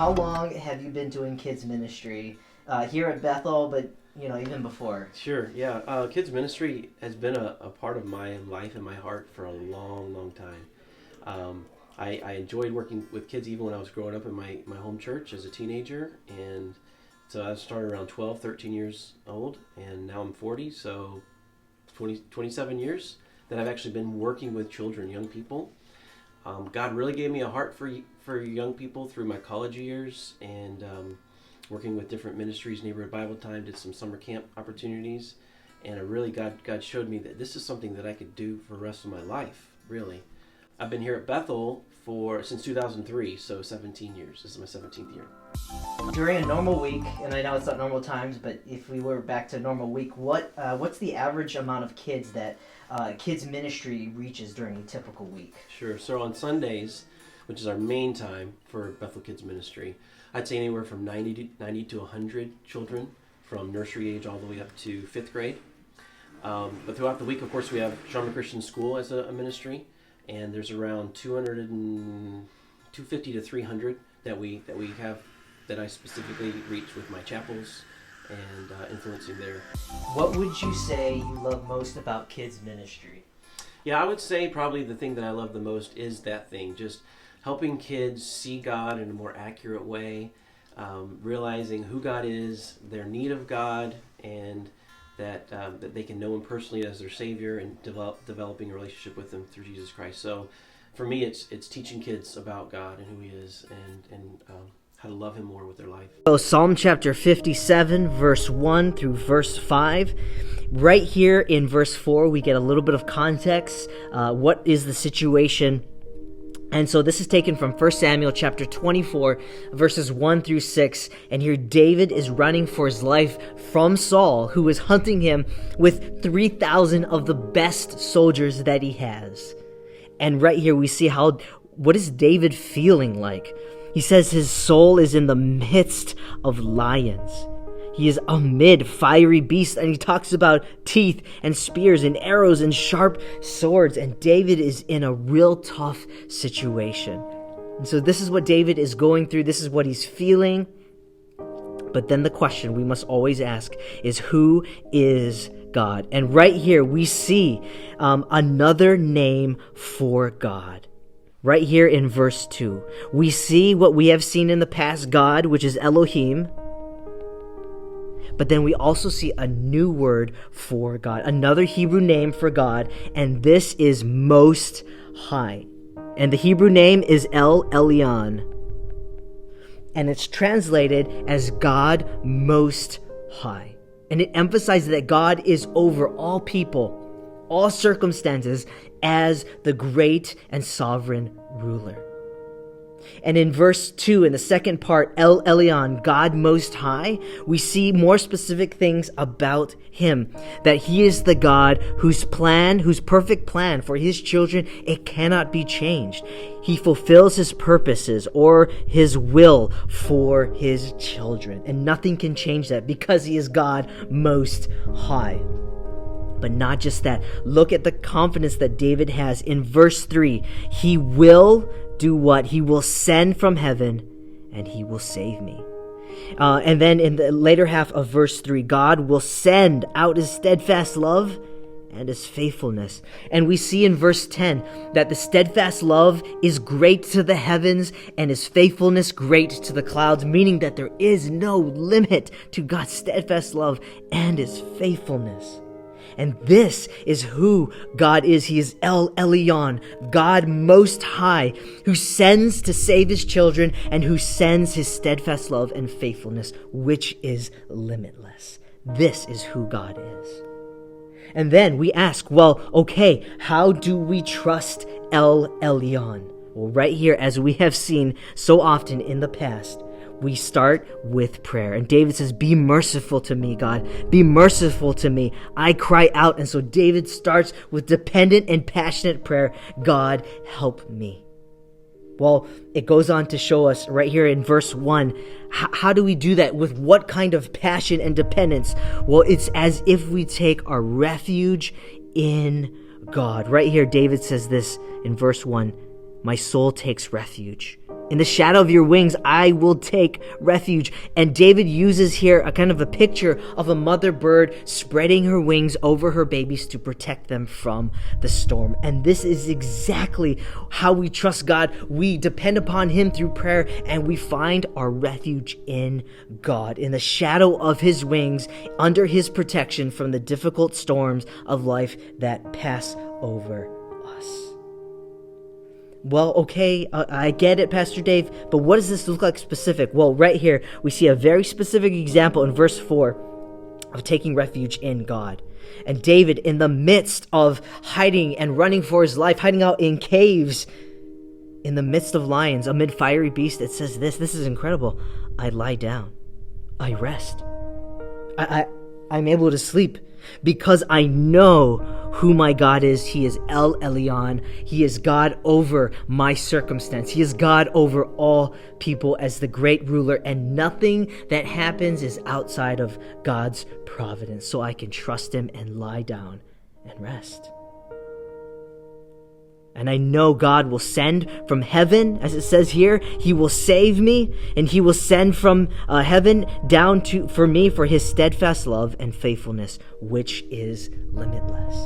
how long have you been doing kids ministry here at Bethel, but even before? Sure, yeah. Kids ministry has been a part of my life and my heart for a long, long time. I enjoyed working with kids even when I was growing up in my home church as a teenager. And so I started around 12, 13 years old, and now I'm 40, so 27 years that I've actually been working with children, young people. God really gave me a heart for young people through my college years, and working with different ministries, Neighborhood Bible Time, did some summer camp opportunities, and God showed me that this is something that I could do for the rest of my life, really. I've been here at Bethel since 2003, so 17 years. This is my 17th year. During a normal week, and I know it's not normal times, but if we were back to normal week, what's the average amount of kids that kids ministry reaches during a typical week? Sure. So on Sundays, which is our main time for Bethel Kids Ministry, I'd say anywhere from 90 to 100 children from nursery age all the way up to 5th grade. But throughout the week, of course, we have Shaman Christian School as a ministry, and there's around 250 to 300 that we have that I specifically reach with my chapels and influencing there. What would you say you love most about kids ministry? Yeah, I would say probably the thing that I love the most is that thing, just helping kids see God in a more accurate way, realizing who God is, their need of God, and that they can know Him personally as their Savior, and developing a relationship with Him through Jesus Christ. So for me, it's teaching kids about God and who He is, and how to love Him more with their life. So Psalm chapter 57, verse 1 through verse 5. Right here in verse 4, we get a little bit of context. What is the situation? And so this is taken from 1 Samuel chapter 24, verses 1 through 6. And here David is running for his life from Saul, who is hunting him with 3,000 of the best soldiers that he has. And right here we see what is David feeling like? He says his soul is in the midst of lions. He is amid fiery beasts, and he talks about teeth and spears and arrows and sharp swords. And David is in a real tough situation. And so this is what David is going through. This is what he's feeling. But then the question we must always ask is, who is God? And right here we see another name for God. Right here in verse 2, we see what we have seen in the past, God, which is Elohim. But then we also see a new word for God, another Hebrew name for God, and this is Most High. And the Hebrew name is El Elyon. And it's translated as God Most High. And it emphasizes that God is over all people, all circumstances, as the great and sovereign ruler. And in verse 2, in the second part, El Elyon, God Most High, we see more specific things about Him. That He is the God whose perfect plan for His children, it cannot be changed. He fulfills His purposes or His will for His children. And nothing can change that because He is God Most High. But not just that. Look at the confidence that David has in verse 3. He will do what? He will send from heaven and He will save me. And then in the later half of verse 3, God will send out His steadfast love and His faithfulness. And we see in verse 10 that the steadfast love is great to the heavens and His faithfulness great to the clouds, meaning that there is no limit to God's steadfast love and His faithfulness. And this is who God is. He is El Elyon, God Most High, who sends to save His children and who sends His steadfast love and faithfulness, which is limitless. This is who God is. And then we ask, well, okay, how do we trust El Elyon? Well, right here, as we have seen so often in the past, we start with prayer. And David says, be merciful to me, God. Be merciful to me. I cry out. And so David starts with dependent and passionate prayer. God, help me. Well, it goes on to show us right here in verse 1, how do we do that? With what kind of passion and dependence? Well, it's as if we take our refuge in God. Right here, David says this in verse 1, my soul takes refuge In the shadow of your wings, I will take refuge. And David uses here a kind of a picture of a mother bird spreading her wings over her babies to protect them from the storm. And this is exactly how we trust God. We depend upon Him through prayer, and we find our refuge in God, in the shadow of His wings, under His protection from the difficult storms of life that pass over us. Well, okay, I get it, Pastor Dave, but what does this look like specific? Well, right here, we see a very specific example in verse 4 of taking refuge in God. And David, in the midst of hiding and running for his life, hiding out in caves, in the midst of lions, amid fiery beasts, it says this is incredible. I lie down. I rest. I'm able to sleep because I know who my God is. He is El Elyon. He is God over my circumstance. He is God over all people as the great ruler, and nothing that happens is outside of God's providence. So I can trust Him and lie down and rest. And I know God will send from heaven, as it says here. He will save me, and He will send from heaven down for me for His steadfast love and faithfulness, which is limitless.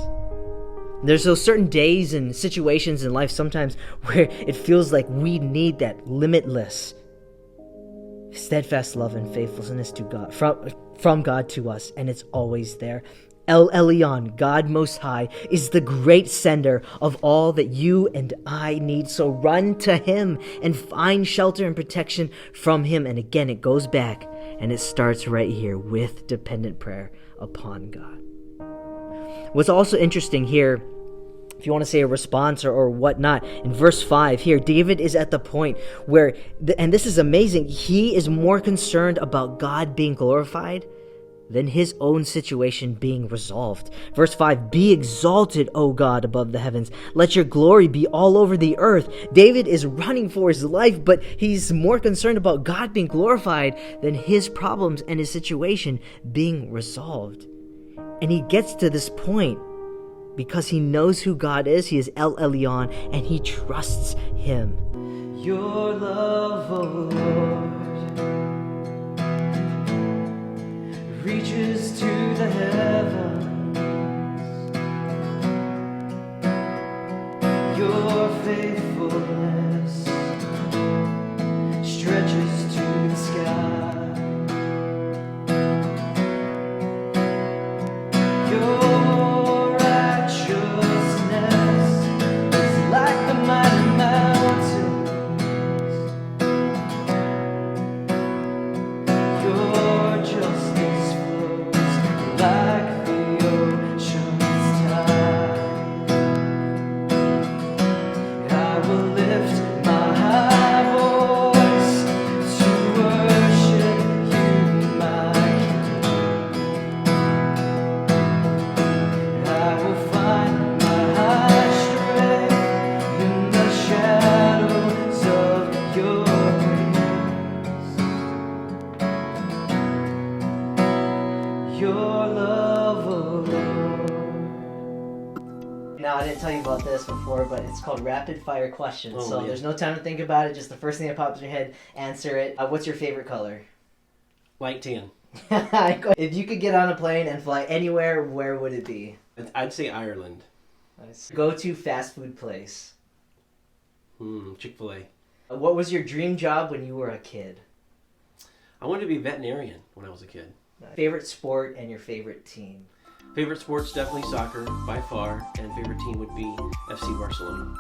There's those certain days and situations in life sometimes where it feels like we need that limitless, steadfast love and faithfulness to God, from God to us, and it's always there. El Elyon, God Most High, is the great sender of all that you and I need. So run to Him and find shelter and protection from Him. And again, it goes back and it starts right here with dependent prayer upon God. What's also interesting here, if you want to say a response or whatnot, in verse 5 here, David is at the point where, and this is amazing, he is more concerned about God being glorified than his own situation being resolved. Verse 5, be exalted, O God, above the heavens. Let your glory be all over the earth. David is running for his life, but he's more concerned about God being glorified than his problems and his situation being resolved. And he gets to this point because he knows who God is. He is El Elyon, and he trusts Him. Your love, O Lord, reaches to the heavens. Your faithfulness stretches to the sky. Your righteousness is like the mighty mountains. Your justice like the ocean's tide. I will lift my high voice to worship you, my King. I will find my high strength in the shadows of your grace. Your love, O Lord. Now, I didn't tell you about this before, but it's called rapid fire questions. Oh, so yeah. there's no time to think about it. Just the first thing that pops in your head, answer it. What's your favorite color? Light tan. If you could get on a plane and fly anywhere, where would it be? I'd say Ireland. Nice. Go-to fast food place. Chick-fil-A. What was your dream job when you were a kid? I wanted to be a veterinarian when I was a kid. Favorite sport and your favorite team? Favorite sports, definitely soccer, by far, and favorite team would be FC Barcelona.